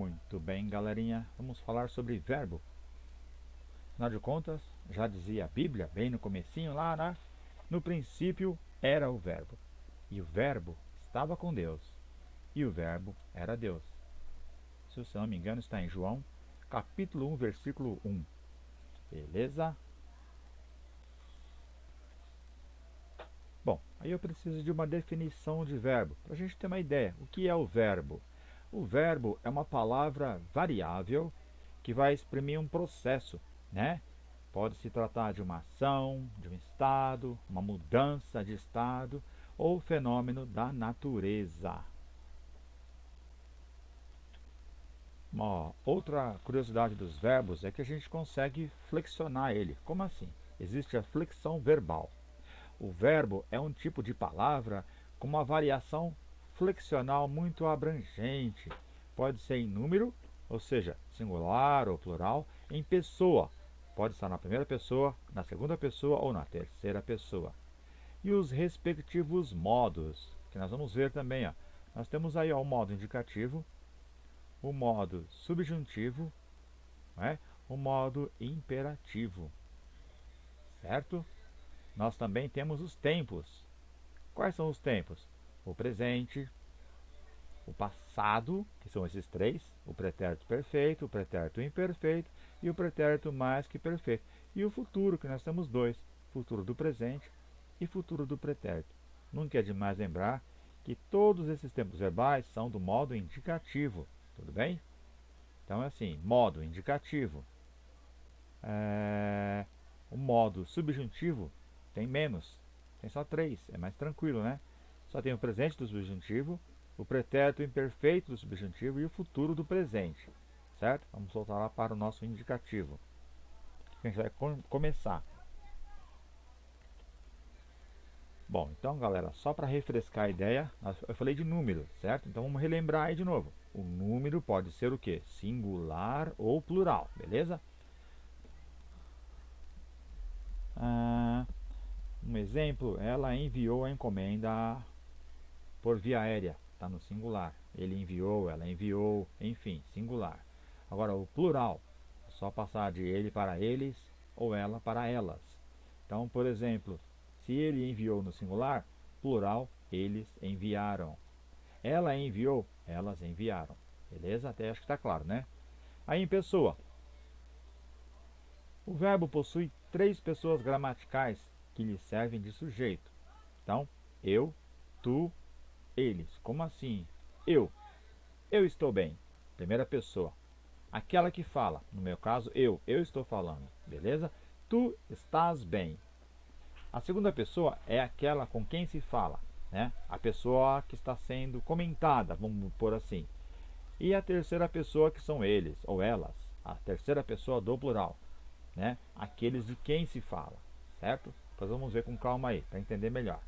Muito bem, galerinha. Vamos falar sobre verbo. Afinal de contas, já dizia a Bíblia, bem no comecinho lá, né? No princípio era o verbo. E o verbo estava com Deus. E o verbo era Deus. Se eu não me engano, está em João, capítulo 1, versículo 1. Beleza? Bom, aí eu preciso de uma definição de verbo, para a gente ter uma ideia. O que é o verbo? O verbo é uma palavra variável que vai exprimir um processo, né? Pode se tratar de uma ação, de um estado, uma mudança de estado ou fenômeno da natureza. Uma outra curiosidade dos verbos é que a gente consegue flexionar ele. Como assim? Existe a flexão verbal. O verbo é um tipo de palavra com uma variação flexional muito abrangente. Pode ser em número, ou seja, singular ou plural, em pessoa. Pode estar na primeira pessoa, na segunda pessoa ou na terceira pessoa. E os respectivos modos, que nós vamos ver também. Ó. Nós temos aí ó, o modo indicativo, o modo subjuntivo, né? O modo imperativo. Certo? Nós também temos os tempos. Quais são os tempos? O presente, o passado, que são esses três, o pretérito perfeito, o pretérito imperfeito e o pretérito mais que perfeito. E o futuro, que nós temos dois, futuro do presente e futuro do pretérito. Nunca é demais lembrar que todos esses tempos verbais são do modo indicativo, tudo bem? Então é assim, modo indicativo. O modo subjuntivo tem menos, tem só três, é mais tranquilo, né? Só tem o presente do subjuntivo, o pretérito imperfeito do subjuntivo e o futuro do presente, certo? Vamos voltar lá para o nosso indicativo. A gente vai começar. Bom, então galera, só para refrescar a ideia, eu falei de número, certo? Então vamos relembrar aí de novo. O número pode ser o que? Singular ou plural, beleza? Um exemplo, ela enviou a encomenda por via aérea, está no singular. Ele enviou, ela enviou, enfim, singular. Agora, o plural, é só passar de ele para eles ou ela para elas. Então, por exemplo, se ele enviou no singular, plural, eles enviaram. Ela enviou, elas enviaram. Beleza? Até acho que está claro, né? Aí em pessoa. O verbo possui três pessoas gramaticais que lhe servem de sujeito. Então, eu, tu, eles. Como assim? Eu estou bem. Primeira pessoa. Aquela que fala. No meu caso, eu estou falando. Beleza? Tu estás bem. A segunda pessoa é aquela com quem se fala, né? A pessoa que está sendo comentada, vamos pôr assim. E a terceira pessoa que são eles ou elas. A terceira pessoa do plural, né? Aqueles de quem se fala, certo? Depois vamos ver com calma aí, para entender melhor.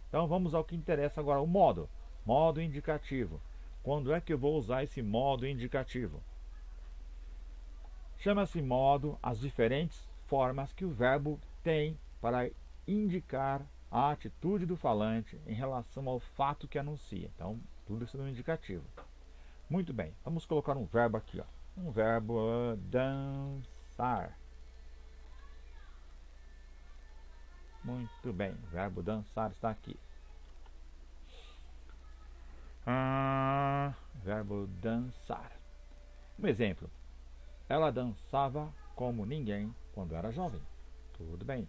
Então vamos ao que interessa agora, o modo. Modo indicativo. Quando é que eu vou usar esse modo indicativo? Chama-se modo as diferentes formas que o verbo tem para indicar a atitude do falante em relação ao fato que anuncia. Então, tudo isso no indicativo. Muito bem, vamos colocar um verbo aqui. Ó. Um verbo dançar. Muito bem, o verbo dançar está aqui. Verbo dançar. Um exemplo. Ela dançava como ninguém quando era jovem. Tudo bem.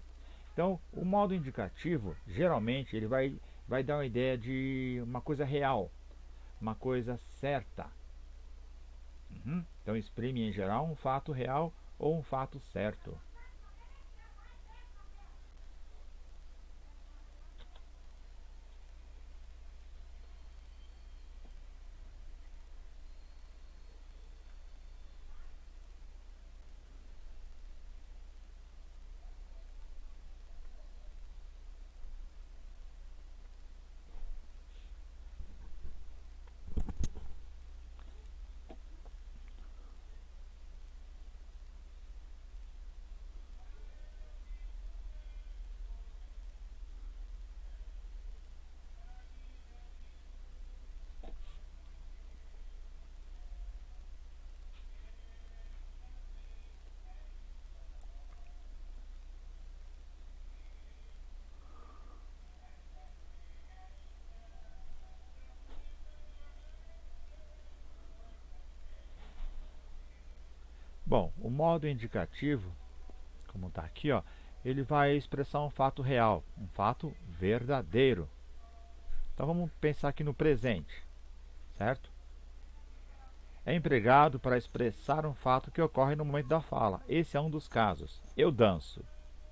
Então, o modo indicativo, geralmente, ele vai dar uma ideia de uma coisa real, uma coisa certa. Então, exprime em geral um fato real ou um fato certo. Bom, o modo indicativo, como está aqui, ó, ele vai expressar um fato real, um fato verdadeiro. Então vamos pensar aqui no presente, certo? É empregado para expressar um fato que ocorre no momento da fala. Esse é um dos casos. Eu danço.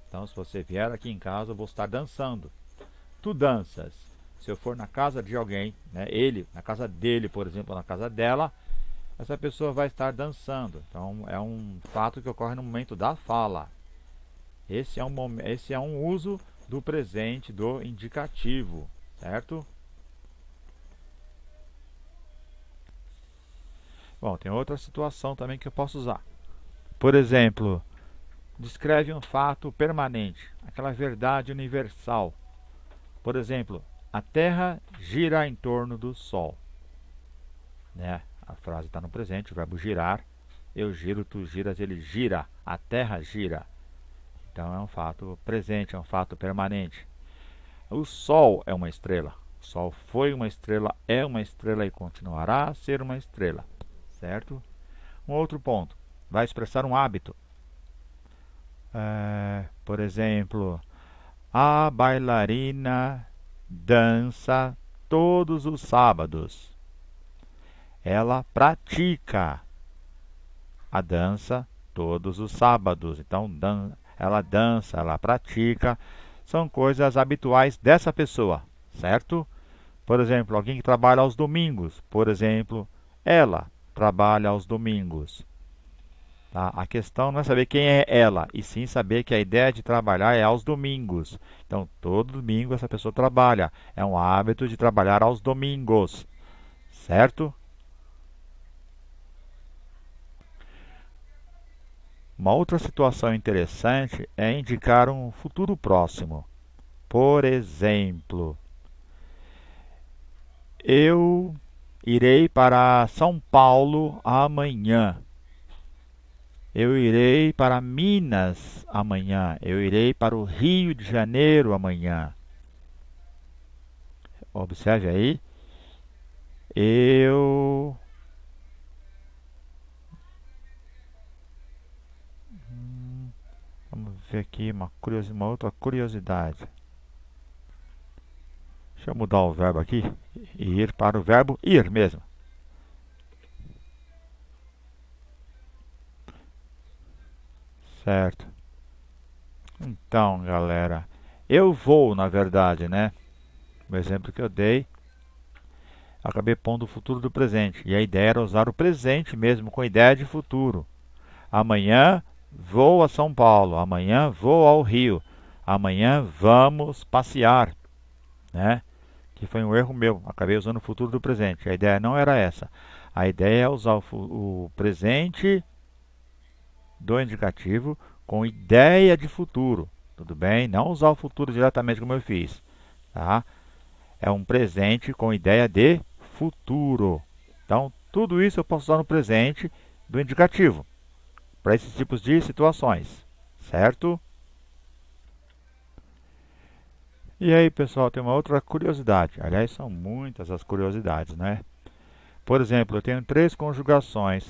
Então, se você vier aqui em casa, eu vou estar dançando. Tu danças. Se eu for na casa de alguém, né, ele, na casa dele, por exemplo, na casa dela, essa pessoa vai estar dançando. Então, é um fato que ocorre no momento da fala. Esse é um uso do presente, do indicativo, certo? Bom, tem outra situação também que eu posso usar. Por exemplo, descreve um fato permanente, aquela verdade universal. Por exemplo, a Terra gira em torno do Sol. Né? A frase está no presente, o verbo girar. Eu giro, tu giras, ele gira. A Terra gira. Então é um fato presente, é um fato permanente. O Sol é uma estrela. O Sol foi uma estrela, é uma estrela e continuará a ser uma estrela. Certo? Um outro ponto. Vai expressar um hábito. Por exemplo, a bailarina dança todos os sábados. Ela pratica a dança todos os sábados. Então, ela dança, ela pratica. São coisas habituais dessa pessoa, certo? Por exemplo, alguém que trabalha aos domingos. Por exemplo, ela trabalha aos domingos. Tá? A questão não é saber quem é ela, e sim saber que a ideia de trabalhar é aos domingos. Então, todo domingo essa pessoa trabalha. É um hábito de trabalhar aos domingos. Certo? Uma outra situação interessante é indicar um futuro próximo. Por exemplo, eu irei para São Paulo amanhã. Eu irei para Minas amanhã. Eu irei para o Rio de Janeiro amanhã. Observe aí. Vamos ver aqui uma outra curiosidade. Deixa eu mudar o verbo aqui e ir para o verbo ir mesmo. Certo. Então, galera, eu vou, na verdade, né? O exemplo que eu dei, acabei pondo o futuro do presente. E a ideia era usar o presente mesmo, com ideia de futuro. Amanhã vou a São Paulo. Amanhã vou ao Rio. Amanhã vamos passear. Né? Que foi um erro meu. Acabei usando o futuro do presente. A ideia não era essa. A ideia é usar o presente do indicativo com ideia de futuro. Tudo bem? Não usar o futuro diretamente como eu fiz. Tá? É um presente com ideia de futuro. Então, tudo isso eu posso usar no presente do indicativo para esses tipos de situações, certo? E aí, pessoal, tem uma outra curiosidade. Aliás, são muitas as curiosidades, né? Por exemplo, eu tenho 3 conjugações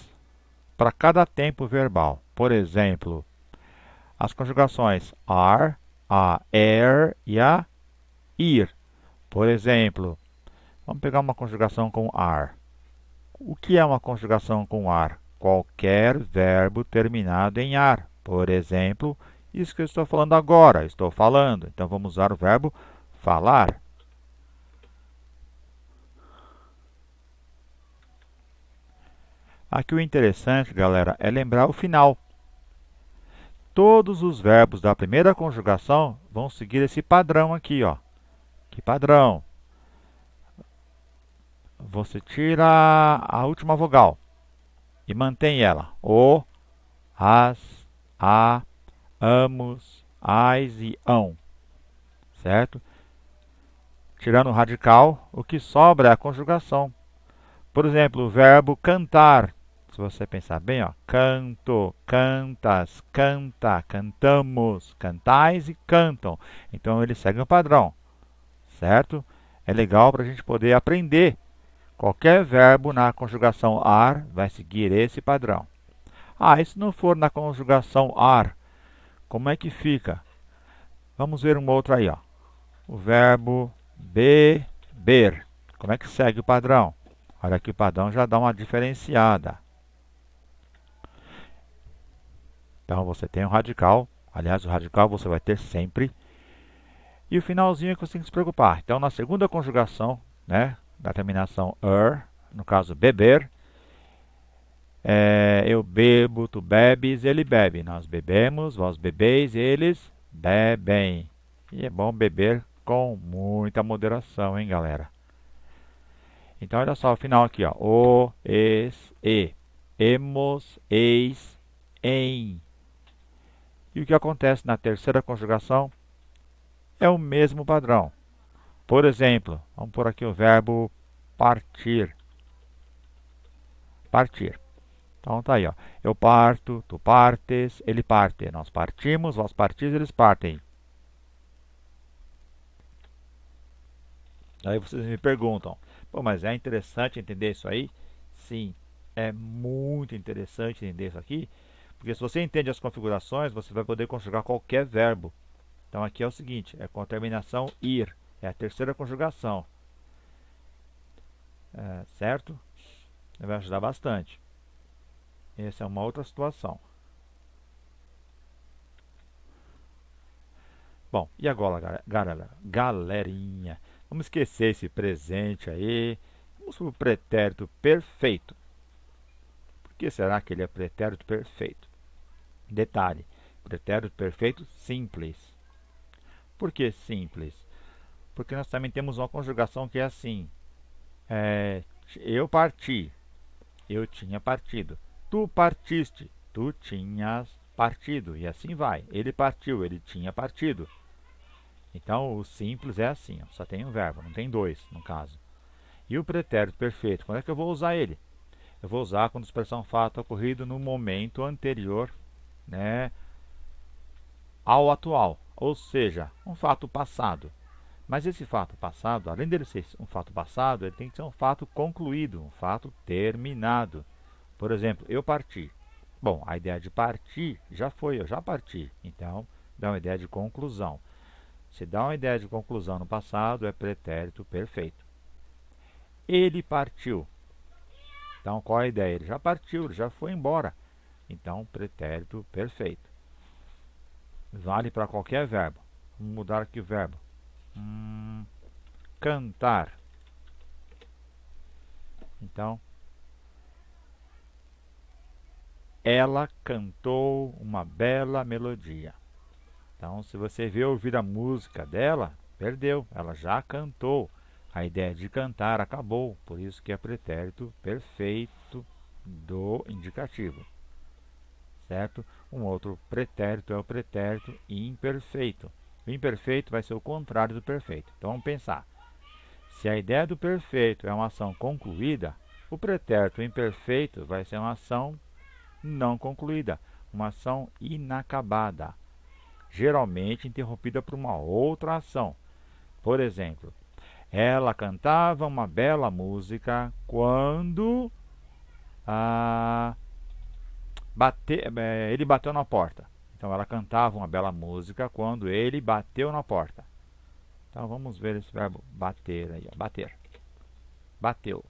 para cada tempo verbal. Por exemplo, as conjugações are, a er e a ir. Por exemplo, vamos pegar uma conjugação com are. O que é uma conjugação com are? Qualquer verbo terminado em ar. Por exemplo, isso que eu estou falando agora, estou falando. Então, vamos usar o verbo falar. Aqui o interessante, galera, é lembrar o final. Todos os verbos da primeira conjugação vão seguir esse padrão aqui, ó. Que padrão? Você tira a última vogal e mantém ela. O, as, a, amos, ais e ão. Certo? Tirando o radical, o que sobra é a conjugação. Por exemplo, o verbo cantar. Se você pensar bem, ó, canto, cantas, canta, cantamos, cantais e cantam. Então, eles seguem o padrão, certo? É legal para a gente poder aprender. Qualquer verbo na conjugação ar vai seguir esse padrão. Ah, e se não for na conjugação ar, como é que fica? Vamos ver um outro aí, ó. O verbo beber. Como é que segue o padrão? Olha que o padrão já dá uma diferenciada. Então você tem o radical. Aliás, o radical você vai ter sempre. E o finalzinho é que você tem que se preocupar. Então, na segunda conjugação, né, da terminação no caso beber, eu bebo, tu bebes, ele bebe. Nós bebemos, vós bebeis, eles bebem. E é bom beber com muita moderação, hein, galera? Então, olha só o final aqui, ó. O, es, e. Emos, eis, em. E o que acontece na terceira conjugação é o mesmo padrão. Por exemplo, vamos pôr aqui o verbo partir. Partir. Então tá aí, ó. Eu parto, tu partes, ele parte. Nós partimos, vós partis, eles partem. Aí vocês me perguntam, pô, mas é interessante entender isso aí? Sim, é muito interessante entender isso aqui, porque se você entende as configurações, você vai poder conjugar qualquer verbo. Então aqui é o seguinte, é com a terminação ir, é a terceira conjugação. Certo? Vai ajudar bastante. Essa é uma outra situação. Bom, e agora, galerinha? Vamos esquecer esse presente aí. Vamos para o pretérito perfeito. Por que será que ele é pretérito perfeito? Detalhe, pretérito perfeito simples. Por que simples? Porque nós também temos uma conjugação que é assim. Eu parti, eu tinha partido. Tu partiste, tu tinhas partido. E assim vai. Ele partiu, ele tinha partido. Então, o simples é assim, ó, só tem um verbo, não tem dois, no caso. E o pretérito perfeito, quando é que eu vou usar ele? Eu vou usar quando a expressão fato ocorrido no momento anterior, né, ao atual, ou seja, um fato passado. Mas esse fato passado, além dele ser um fato passado, ele tem que ser um fato concluído, um fato terminado. Por exemplo, eu parti. Bom, a ideia de partir já foi, eu já parti. Então, dá uma ideia de conclusão. Se dá uma ideia de conclusão no passado, é pretérito perfeito. Ele partiu. Então, qual é a ideia? Ele já partiu, ele já foi embora. Então, pretérito perfeito. Vale para qualquer verbo. Vamos mudar aqui o verbo. Cantar. Então, ela cantou uma bela melodia. Então, se você vê ouvir a música dela, perdeu, ela já cantou. A ideia de cantar acabou, por isso que é pretérito perfeito do indicativo. Certo? Um outro pretérito é o pretérito imperfeito. O imperfeito vai ser o contrário do perfeito. Então, vamos pensar. Se a ideia do perfeito é uma ação concluída, o pretérito imperfeito vai ser uma ação não concluída, uma ação inacabada, geralmente interrompida por uma outra ação. Por exemplo, ela cantava uma bela música quando ele bateu na porta. Então, ela cantava uma bela música quando ele bateu na porta. Então, vamos ver esse verbo bater aí. Bater. Bateu.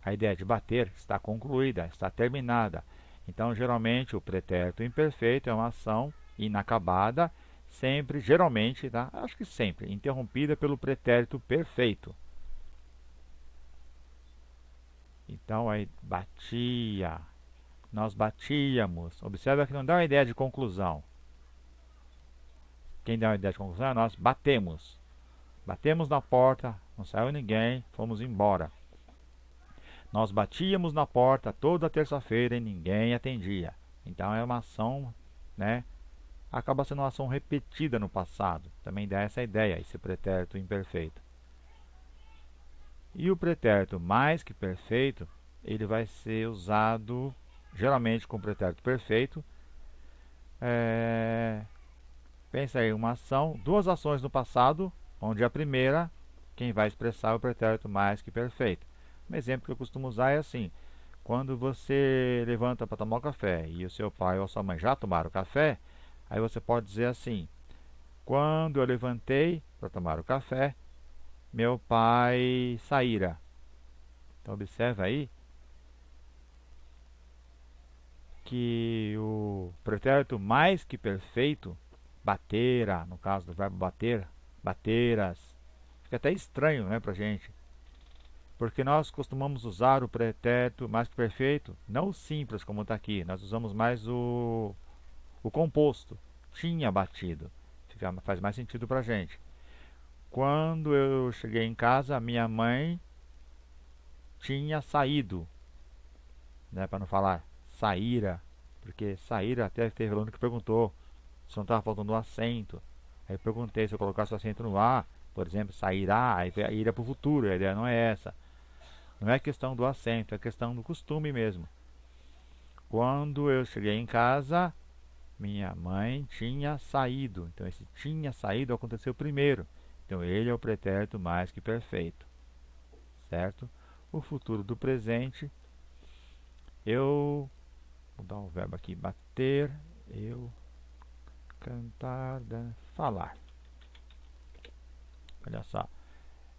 A ideia de bater está concluída, está terminada. Então, geralmente, o pretérito imperfeito é uma ação inacabada, sempre, geralmente, tá? Acho que sempre, interrompida pelo pretérito perfeito. Então, aí, batia. Nós batíamos. Observa que não dá uma ideia de conclusão. Quem dá uma ideia de conclusão é nós batemos. Batemos na porta, não saiu ninguém, fomos embora. Nós batíamos na porta toda terça-feira e ninguém atendia. Então é uma ação, né? Acaba sendo uma ação repetida no passado. Também dá essa ideia, esse pretérito imperfeito. E o pretérito mais que perfeito, ele vai ser usado geralmente com o pretérito perfeito. Pensa aí, uma ação, duas ações no passado, onde a primeira, quem vai expressar é o pretérito mais que perfeito. Um exemplo que eu costumo usar é assim: Quando você levanta para tomar o café e o seu pai ou a sua mãe já tomaram o café, aí você pode dizer assim: quando eu levantei para tomar o café, meu pai saíra. Então observa aí que o pretérito mais que perfeito, batera, no caso do verbo bater, bateras, fica até estranho, né, pra gente, porque nós costumamos usar o pretérito mais que perfeito, não o simples como está aqui, nós usamos mais o composto, tinha batido, faz mais sentido pra gente. Quando eu cheguei em casa, minha mãe tinha saído, né, para não falar saíra, porque saíra até teve aluno que perguntou se não estava faltando um acento. Aí eu perguntei se eu colocasse o acento no A, por exemplo, sairá, aí iria para o futuro, a ideia não é essa. Não é questão do acento, é questão do costume mesmo. Quando eu cheguei em casa, minha mãe tinha saído. Então esse tinha saído aconteceu primeiro. Então ele é o pretérito mais que perfeito, certo? O futuro do presente, eu vou dar o verbo aqui, bater, eu cantar, falar. Olha só.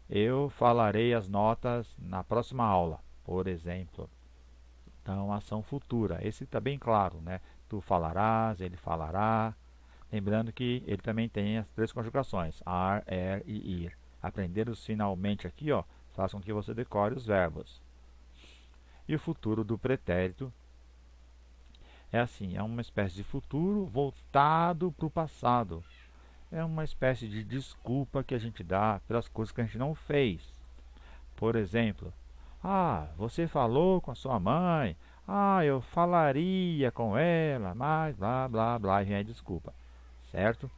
Eu falarei as notas na próxima aula, por exemplo. Então, ação futura. Esse está bem claro, né? Tu falarás, ele falará. Lembrando que ele também tem as três conjugações, ar, e ir. Aprender-os finalmente aqui, ó, faz com que você decore os verbos. E o futuro do pretérito é assim, é uma espécie de futuro voltado para o passado. É uma espécie de desculpa que a gente dá pelas coisas que a gente não fez. Por exemplo, você falou com a sua mãe. Eu falaria com ela, mas blá blá blá, e vem a desculpa, certo?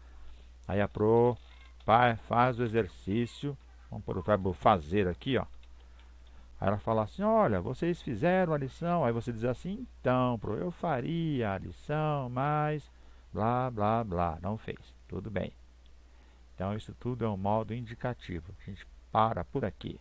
Aí a pro faz o exercício, vamos pôr o verbo fazer aqui, ó. Aí ela fala assim: olha, vocês fizeram a lição. Aí você diz assim: então, pro, eu faria a lição, mas blá blá blá, não fez. Tudo bem. Então, isso tudo é um modo indicativo. A gente para por aqui.